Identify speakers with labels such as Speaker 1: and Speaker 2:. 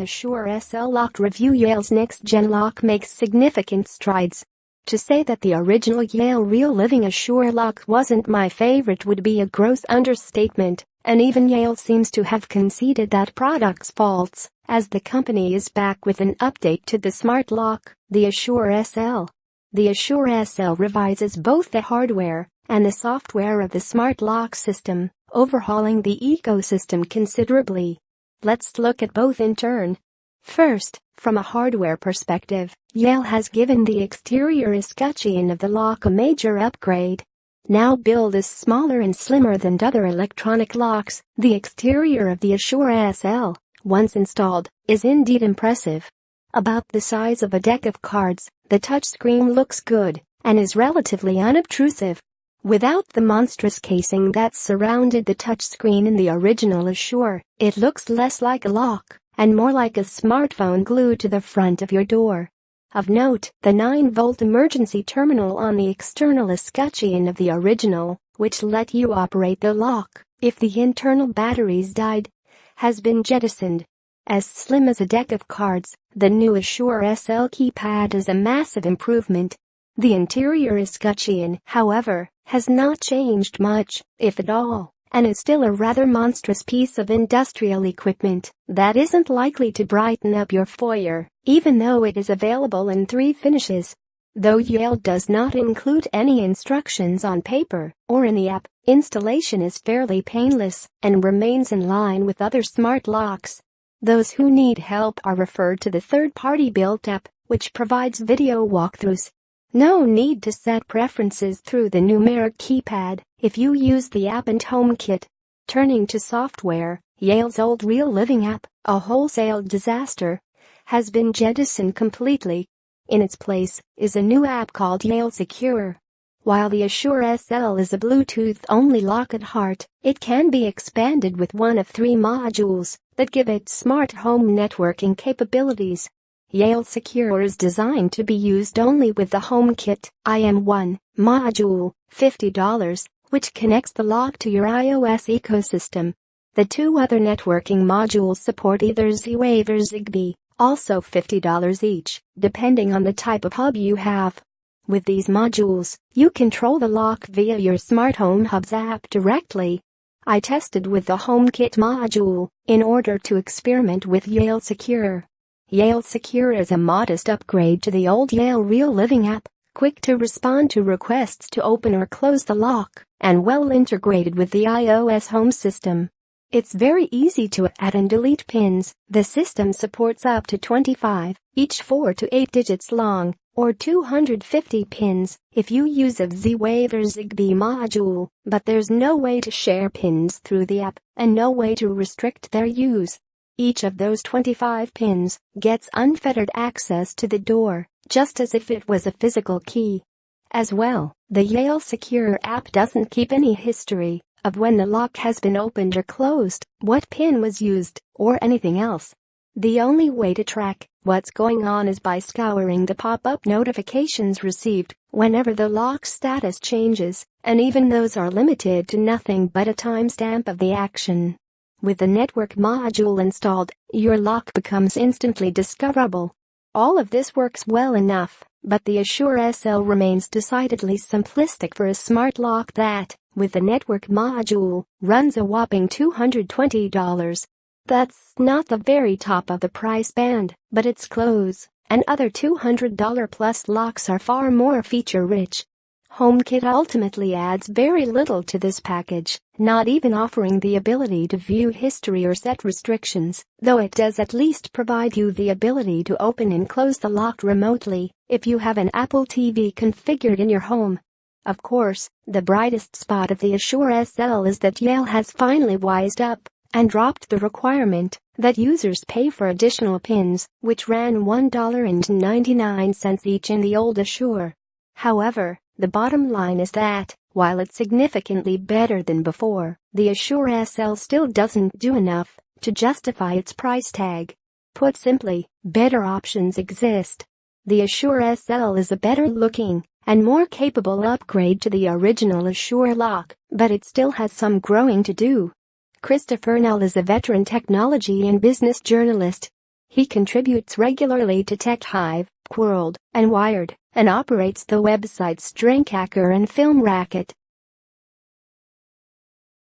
Speaker 1: Assure SL lock review. Yale's next-gen lock makes significant strides. To say that the original Yale Real Living Assure lock wasn't my favorite would be a gross understatement, and even Yale seems to have conceded that product's faults, as the company is back with an update to the smart lock, the Assure SL. The Assure SL revises both the hardware and the software of the smart lock system, overhauling the ecosystem considerably. Let's look at both in turn. First, from a hardware perspective, Yale has given the exterior escutcheon of the lock a major upgrade. Now billed as smaller and slimmer than other electronic locks, the exterior of the Assure SL, once installed, is indeed impressive. About the size of a deck of cards, the touchscreen looks good and is relatively unobtrusive. Without the monstrous casing that surrounded the touchscreen in the original Assure, it looks less like a lock and more like a smartphone glued to the front of your door. Of note, the 9-volt emergency terminal on the external escutcheon of the original, which let you operate the lock if the internal batteries died, has been jettisoned. As slim as a deck of cards, the new Assure SL keypad is a massive improvement. The interior escutcheon, however, has not changed much, if at all, and is still a rather monstrous piece of industrial equipment that isn't likely to brighten up your foyer, even though it is available in 3 finishes. Though Yale does not include any instructions on paper or in the app, installation is fairly painless and remains in line with other smart locks. Those who need help are referred to the third-party built app, which provides video walkthroughs. No need to set preferences through the numeric keypad if you use the app and HomeKit. Turning to software, Yale's old Real Living app, a wholesale disaster, has been jettisoned completely. In its place is a new app called Yale Secure. While the Assure SL is a Bluetooth-only lock at heart, it can be expanded with one of 3 modules that give it smart home networking capabilities. Yale Secure is designed to be used only with the HomeKit IM1 module, $50, which connects the lock to your iOS ecosystem. The 2 other networking modules support either Z-Wave or Zigbee, also $50 each, depending on the type of hub you have. With these modules, you control the lock via your Smart Home Hub's app directly. I tested with the HomeKit module in order to experiment with Yale Secure. Yale Secure is a modest upgrade to the old Yale Real Living app, quick to respond to requests to open or close the lock, and well integrated with the iOS home system. It's very easy to add and delete pins. The system supports up to 25, each 4 to 8 digits long, or 250 pins if you use a Z-Wave or Zigbee module, but there's no way to share pins through the app and no way to restrict their use. Each of those 25 pins gets unfettered access to the door, just as if it was a physical key. As well, the Yale Secure app doesn't keep any history of when the lock has been opened or closed, what pin was used, or anything else. The only way to track what's going on is by scouring the pop-up notifications received whenever the lock status changes, and even those are limited to nothing but a timestamp of the action. With the network module installed, your lock becomes instantly discoverable. All of this works well enough, but the Assure SL remains decidedly simplistic for a smart lock that, with the network module, runs a whopping $220. That's not the very top of the price band, but it's close, and other $200-plus locks are far more feature-rich. HomeKit ultimately adds very little to this package, not even offering the ability to view history or set restrictions, though it does at least provide you the ability to open and close the lock remotely if you have an Apple TV configured in your home. Of course, the brightest spot of the Assure SL is that Yale has finally wised up and dropped the requirement that users pay for additional pins, which ran $1.99 each in the old Assure. However, the bottom line is that, while it's significantly better than before, the Assure SL still doesn't do enough to justify its price tag. Put simply, better options exist. The Assure SL is a better-looking and more capable upgrade to the original Assure lock, but it still has some growing to do. Christopher Nell is a veteran technology and business journalist. He contributes regularly to Tech Hive, World, and Wired, and operates the websites Drinkhacker and Film Racket.